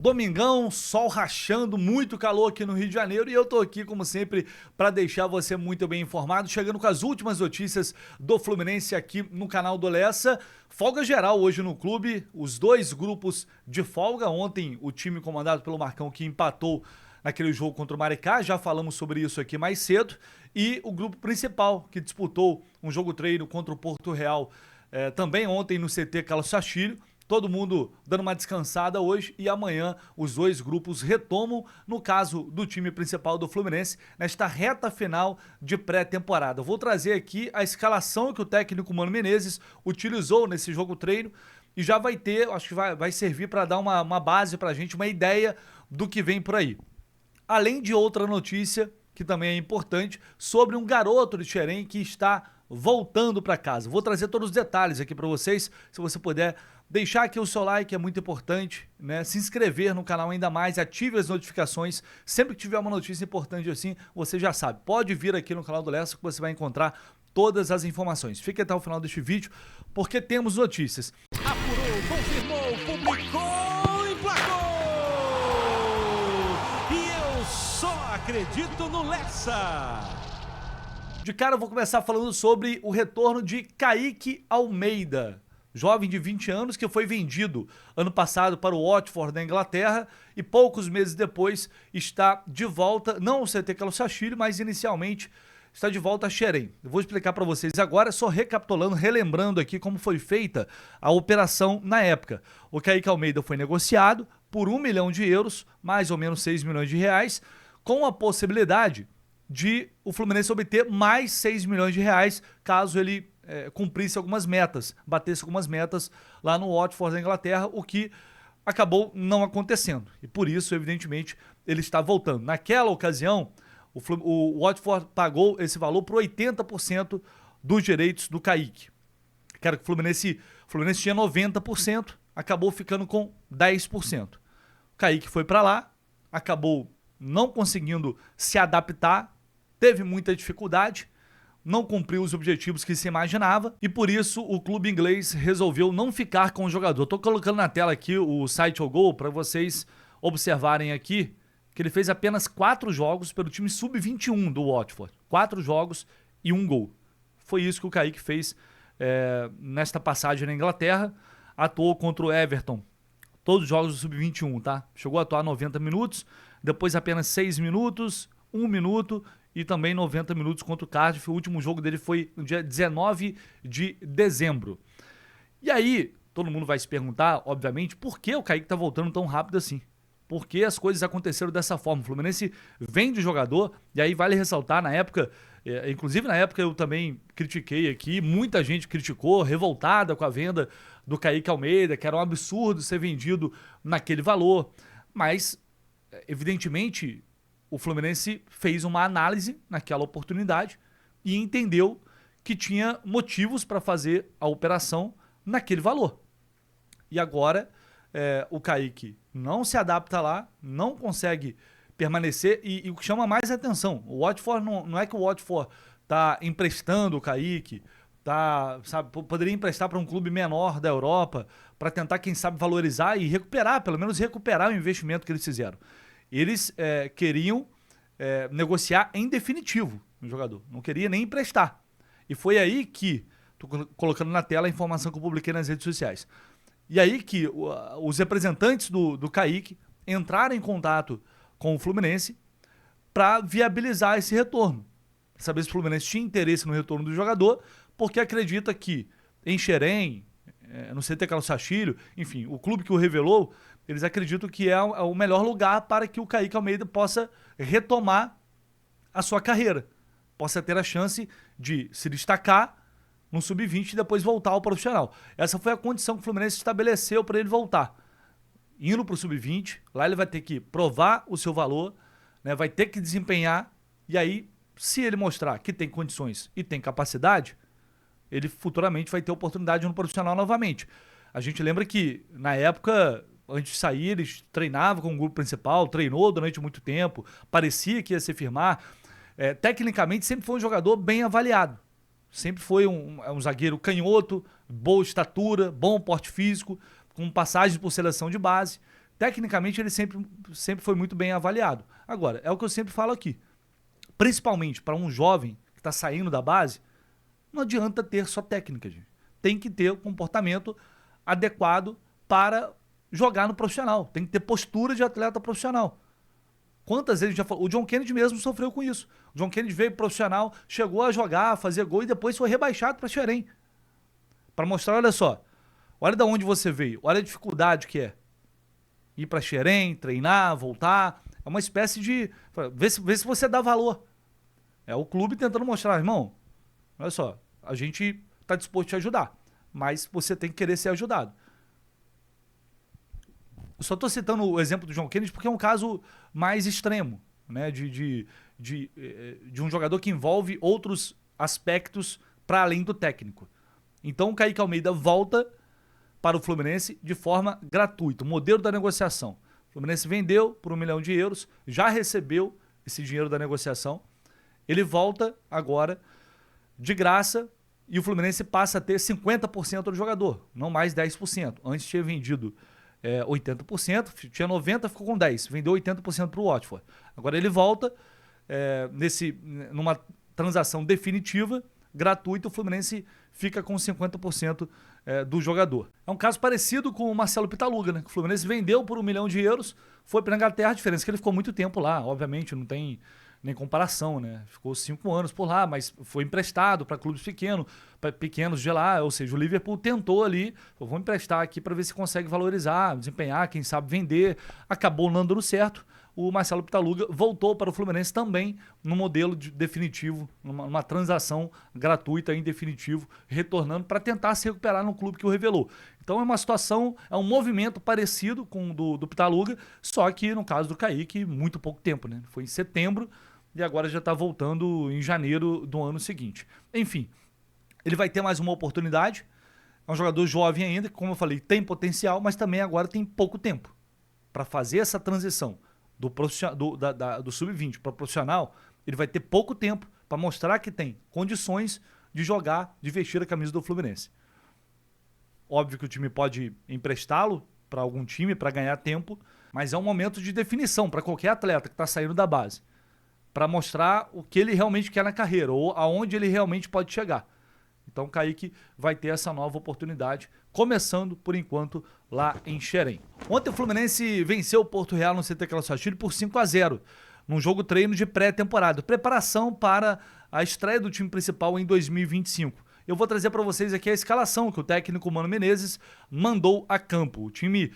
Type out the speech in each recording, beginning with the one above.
Domingão, sol rachando, muito calor aqui no Rio de Janeiro e eu tô aqui, como sempre, para deixar você muito bem informado, chegando com as últimas notícias do Fluminense aqui no canal do Lessa. Folga geral hoje no clube, os dois grupos de folga. Ontem o time comandado pelo Marcão que empatou naquele jogo contra o Maricá, já falamos sobre isso aqui mais cedo, e o grupo principal que disputou um jogo treino contra o Porto Real também ontem no CT Carlos Sachilho. Todo mundo dando uma descansada hoje e amanhã os dois grupos retomam, no caso do time principal do Fluminense, nesta reta final de pré-temporada. Vou trazer aqui a escalação que o técnico Mano Menezes utilizou nesse jogo treino e já vai ter, acho que vai servir para dar uma base para a gente, uma ideia do que vem por aí. Além de outra notícia, que também é importante, sobre um garoto de Xerém que está voltando para casa. Vou trazer todos os detalhes aqui para vocês, se você puder deixar aqui o seu like, é muito importante, né? Se inscrever no canal ainda mais, ative as notificações, sempre que tiver uma notícia importante assim, você já sabe, pode vir aqui no canal do Lessa que você vai encontrar todas as informações. Fique até o final deste vídeo, porque temos notícias. Apurou, confirmou, publicou, emplacou! E eu só acredito no Lessa! De cara eu vou começar falando sobre o retorno de Kaique Almeida, jovem de 20 anos que foi vendido ano passado para o Watford da Inglaterra e poucos meses depois está de volta, não ao CT Carlos Sachilho, mas inicialmente está de volta a Xerém. Eu vou explicar para vocês agora, só recapitulando, relembrando aqui como foi feita a operação na época. O Kaique Almeida foi negociado por 1 milhão de euros, mais ou menos 6 milhões de reais, com a possibilidade de o Fluminense obter mais 6 milhões de reais caso ele cumprisse algumas metas, batesse algumas metas lá no Watford da Inglaterra, o que acabou não acontecendo. E por isso, evidentemente, ele está voltando. Naquela ocasião, o Watford pagou esse valor por 80% dos direitos do Kaique. Quero que o Fluminense tinha 90%, acabou ficando com 10%. O Kaique foi para lá, acabou não conseguindo se adaptar, teve muita dificuldade, não cumpriu os objetivos que se imaginava e por isso o clube inglês resolveu não ficar com o jogador. Estou colocando na tela aqui o site Gol para vocês observarem aqui que ele fez apenas 4 jogos pelo time sub-21 do Watford. 4 jogos e 1 gol. Foi isso que o Kaique fez nesta passagem na Inglaterra. Atuou contra o Everton, todos os jogos do sub-21, tá? Chegou a atuar 90 minutos, depois apenas 6 minutos, 1 minuto e também 90 minutos contra o Cardiff. O último jogo dele foi no dia 19 de dezembro. E aí, todo mundo vai se perguntar, obviamente, por que o Kaique tá voltando tão rápido assim? Por que as coisas aconteceram dessa forma? O Fluminense vende o jogador, e aí vale ressaltar, na época, inclusive na época eu também critiquei aqui, muita gente criticou, revoltada com a venda do Kaique Almeida, que era um absurdo ser vendido naquele valor, mas, evidentemente, o Fluminense fez uma análise naquela oportunidade e entendeu que tinha motivos para fazer a operação naquele valor. E agora o Kaique não se adapta lá, não consegue permanecer e o que chama mais atenção, o Watford não é que o Watford está emprestando o Kaique, poderia emprestar para um clube menor da Europa para tentar, quem sabe, valorizar e recuperar, pelo menos recuperar o investimento que eles fizeram. Eles queriam negociar em definitivo o jogador, não queria nem emprestar. E foi aí que, tô colocando na tela a informação que eu publiquei nas redes sociais, e aí que os representantes do Kaique entraram em contato com o Fluminense para viabilizar esse retorno, pra saber se o Fluminense tinha interesse no retorno do jogador, porque acredita que em Xerém, no CT Carlos Sachilho, enfim, o clube que o revelou, eles acreditam que é o melhor lugar para que o Kaique Almeida possa retomar a sua carreira, possa ter a chance de se destacar no sub-20 e depois voltar ao profissional. Essa foi a condição que o Fluminense estabeleceu para ele voltar. Indo para o sub-20, lá ele vai ter que provar o seu valor, né, vai ter que desempenhar, e aí, se ele mostrar que tem condições e tem capacidade, ele futuramente vai ter oportunidade no profissional novamente. A gente lembra que, na época, antes de sair, ele treinava com o grupo principal, treinou durante muito tempo, parecia que ia se firmar. Tecnicamente, sempre foi um jogador bem avaliado. Sempre foi um zagueiro canhoto, boa estatura, bom porte físico, com passagens por seleção de base. Tecnicamente, ele sempre foi muito bem avaliado. Agora, é o que eu sempre falo aqui. Principalmente para um jovem que está saindo da base, não adianta ter só técnica, gente. Tem que ter o comportamento adequado para jogar no profissional. Tem que ter postura de atleta profissional. Quantas vezes já falou? O John Kennedy mesmo sofreu com isso. O John Kennedy veio profissional, chegou a jogar, a fazer gol e depois foi rebaixado para Xerém. Para mostrar, olha só, olha de onde você veio, olha a dificuldade que é. Ir para Xerém, treinar, voltar. É uma espécie de... Vê se você dá valor. É o clube tentando mostrar, irmão, olha só, a gente está disposto a te ajudar, mas você tem que querer ser ajudado. Eu só estou citando o exemplo do John Kennedy porque é um caso mais extremo, né, de um jogador que envolve outros aspectos para além do técnico. Então o Kaique Almeida volta para o Fluminense de forma gratuita, o modelo da negociação. O Fluminense vendeu por €1 milhão, já recebeu esse dinheiro da negociação. Ele volta agora de graça e o Fluminense passa a ter 50% do jogador, não mais 10%. Antes tinha vendido 80%, tinha 90%, ficou com 10%, vendeu 80% para o Watford. Agora ele volta numa transação definitiva, gratuita, o Fluminense fica com 50% do jogador. É um caso parecido com o Marcelo Pitaluga, né? Que o Fluminense vendeu por €1 milhão, foi para a Inglaterra, a diferença é que ele ficou muito tempo lá, obviamente, não tem nem comparação, né? Ficou 5 anos por lá, mas foi emprestado para clubes pequenos de lá, ou seja, o Liverpool tentou ali, vou emprestar aqui para ver se consegue valorizar, desempenhar, quem sabe vender, acabou não dando certo. O Marcelo Pitaluga voltou para o Fluminense também no modelo definitivo, numa transação gratuita em definitivo, retornando para tentar se recuperar no clube que o revelou. Então é uma situação, é um movimento parecido com o do Pitaluga, só que no caso do Kaique, muito pouco tempo, né? Foi em setembro e agora já está voltando em janeiro do ano seguinte. Enfim, ele vai ter mais uma oportunidade, é um jogador jovem ainda, que, como eu falei, tem potencial, mas também agora tem pouco tempo para fazer essa transição do sub-20 para o profissional. Ele vai ter pouco tempo para mostrar que tem condições de jogar, de vestir a camisa do Fluminense. Óbvio que o time pode emprestá-lo para algum time para ganhar tempo, mas é um momento de definição para qualquer atleta que está saindo da base, para mostrar o que ele realmente quer na carreira ou aonde ele realmente pode chegar. Então o Kaique vai ter essa nova oportunidade, começando, por enquanto, lá em Xerém. Ontem o Fluminense venceu o Porto Real no CT Carlos Castilho por 5-0, num jogo treino de pré-temporada, preparação para a estreia do time principal em 2025. Eu vou trazer para vocês aqui a escalação que o técnico Mano Menezes mandou a campo. O time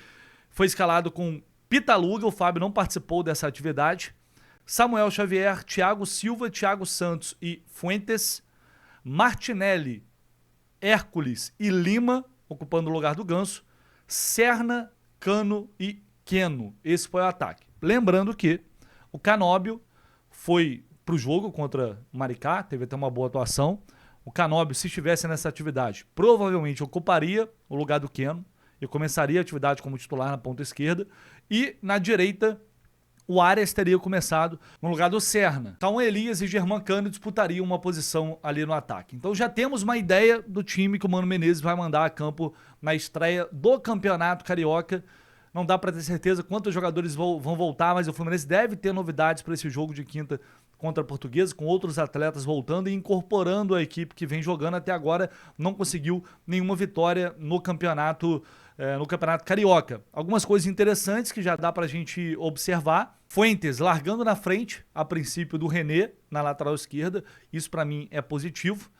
foi escalado com Pitaluga, o Fábio não participou dessa atividade, Samuel Xavier, Thiago Silva, Thiago Santos e Fuentes, Martinelli, Hércules e Lima, ocupando o lugar do Ganso, Serna, Cano e Queno. Esse foi o ataque. Lembrando que o Canóbio foi para o jogo contra o Maricá, teve até uma boa atuação. O Canóbio, se estivesse nessa atividade, provavelmente ocuparia o lugar do Queno e começaria a atividade como titular na ponta esquerda. E na direita, o Arias teria começado no lugar do Serna. Então Elias e Germancano disputariam uma posição ali no ataque. Então já temos uma ideia do time que o Mano Menezes vai mandar a campo na estreia do Campeonato Carioca. Não dá para ter certeza quantos jogadores vão voltar, mas o Fluminense deve ter novidades para esse jogo de quinta contra a Portuguesa, com outros atletas voltando e incorporando a equipe que vem jogando até agora, não conseguiu nenhuma vitória no campeonato Carioca. Algumas coisas interessantes que já dá pra gente observar. Fuentes largando na frente, a princípio, do René, na lateral esquerda. Isso pra mim é positivo.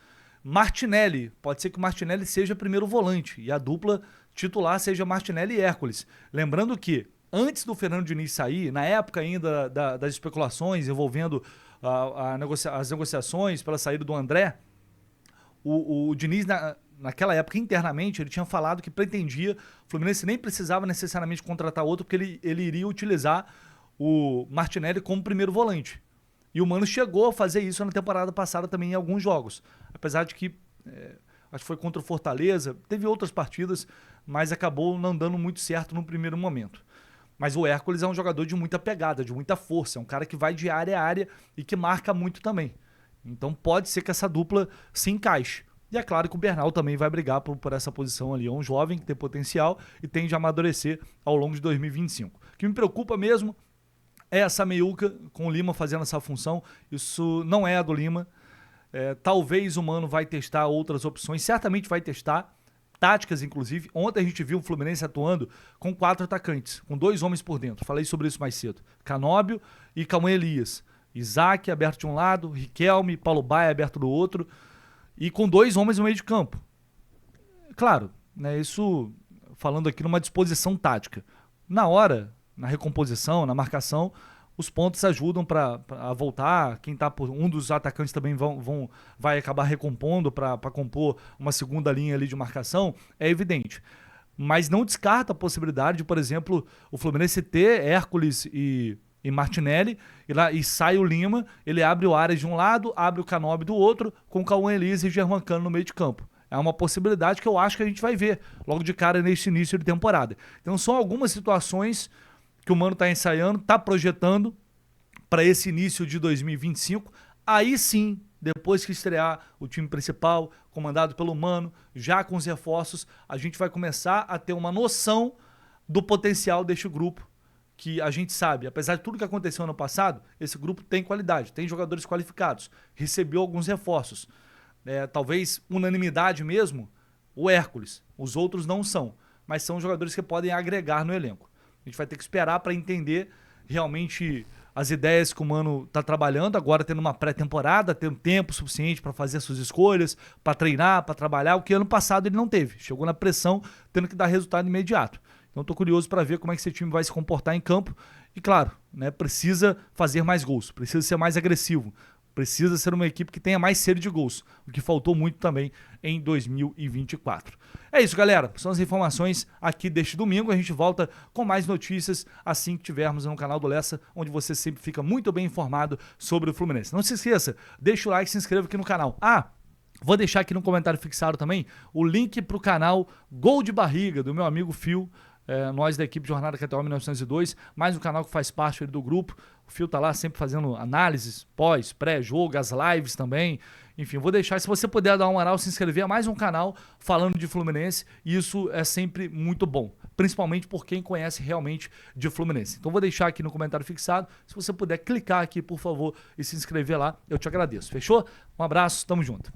Martinelli, pode ser que o Martinelli seja primeiro volante e a dupla titular seja Martinelli e Hércules. Lembrando que, antes do Fernando Diniz sair, na época ainda das especulações envolvendo as negociações pela saída do André, o Diniz, naquela época, internamente, ele tinha falado que pretendia, o Fluminense nem precisava necessariamente contratar outro, porque ele iria utilizar o Martinelli como primeiro volante. E o Mano chegou a fazer isso na temporada passada também em alguns jogos. Apesar de que, acho que foi contra o Fortaleza, teve outras partidas, mas acabou não dando muito certo no primeiro momento. Mas o Hércules é um jogador de muita pegada, de muita força, é um cara que vai de área a área e que marca muito também. Então pode ser que essa dupla se encaixe. E é claro que o Bernal também vai brigar por essa posição ali. É um jovem que tem potencial e tende a amadurecer ao longo de 2025. O que me preocupa mesmo é essa meiuca com o Lima fazendo essa função. Isso não é a do Lima. Talvez o Mano vai testar outras opções, certamente vai testar, táticas inclusive. Ontem a gente viu o Fluminense atuando com 4 atacantes, com 2 homens por dentro. Falei sobre isso mais cedo. Canóbio e Cauã Elias. Isaac aberto de um lado, Riquelme, Paulo Baia aberto do outro, e com 2 homens no meio de campo. Claro, né, isso falando aqui numa disposição tática. Na hora, na recomposição, na marcação, os pontos ajudam para voltar. Quem tá por um dos atacantes também vai acabar recompondo para compor uma segunda linha ali de marcação, é evidente. Mas não descarta a possibilidade de, por exemplo, o Fluminense ter Hércules e Martinelli, e sai o Lima, ele abre o Ares de um lado, abre o Canóbio do outro, com o Cauã Elias e Germancano no meio de campo. É uma possibilidade que eu acho que a gente vai ver logo de cara neste início de temporada. Então são algumas situações que o Mano está ensaiando, está projetando para esse início de 2025. Aí sim, depois que estrear o time principal, comandado pelo Mano, já com os reforços, a gente vai começar a ter uma noção do potencial deste grupo, que a gente sabe, apesar de tudo que aconteceu ano passado, esse grupo tem qualidade, tem jogadores qualificados, recebeu alguns reforços. Talvez unanimidade mesmo, o Hércules. Os outros não são, mas são jogadores que podem agregar no elenco. A gente vai ter que esperar para entender realmente as ideias que o Mano está trabalhando, agora tendo uma pré-temporada, tendo tempo suficiente para fazer suas escolhas, para treinar, para trabalhar, o que ano passado ele não teve. Chegou na pressão, tendo que dar resultado imediato. Então estou curioso para ver como é que esse time vai se comportar em campo. E claro, né, precisa fazer mais gols, precisa ser mais agressivo, precisa ser uma equipe que tenha mais sede de gols, o que faltou muito também em 2024. É isso, galera. São as informações aqui deste domingo. A gente volta com mais notícias assim que tivermos no canal do Lessa, onde você sempre fica muito bem informado sobre o Fluminense. Não se esqueça, deixa o like e se inscreva aqui no canal. Vou deixar aqui no comentário fixado também o link para o canal Gol de Barriga, do meu amigo Fio. Nós da equipe Jornada KTO 1902, mais um canal que faz parte do grupo. O Fio tá lá sempre fazendo análises pós, pré-jogo, as lives também. Enfim, vou deixar, se você puder dar uma moral, se inscrever a mais um canal falando de Fluminense. Isso é sempre muito bom, principalmente por quem conhece realmente de Fluminense. Então vou deixar aqui no comentário fixado. Se você puder clicar aqui, por favor, e se inscrever lá, eu te agradeço. Fechou? Um abraço, tamo junto.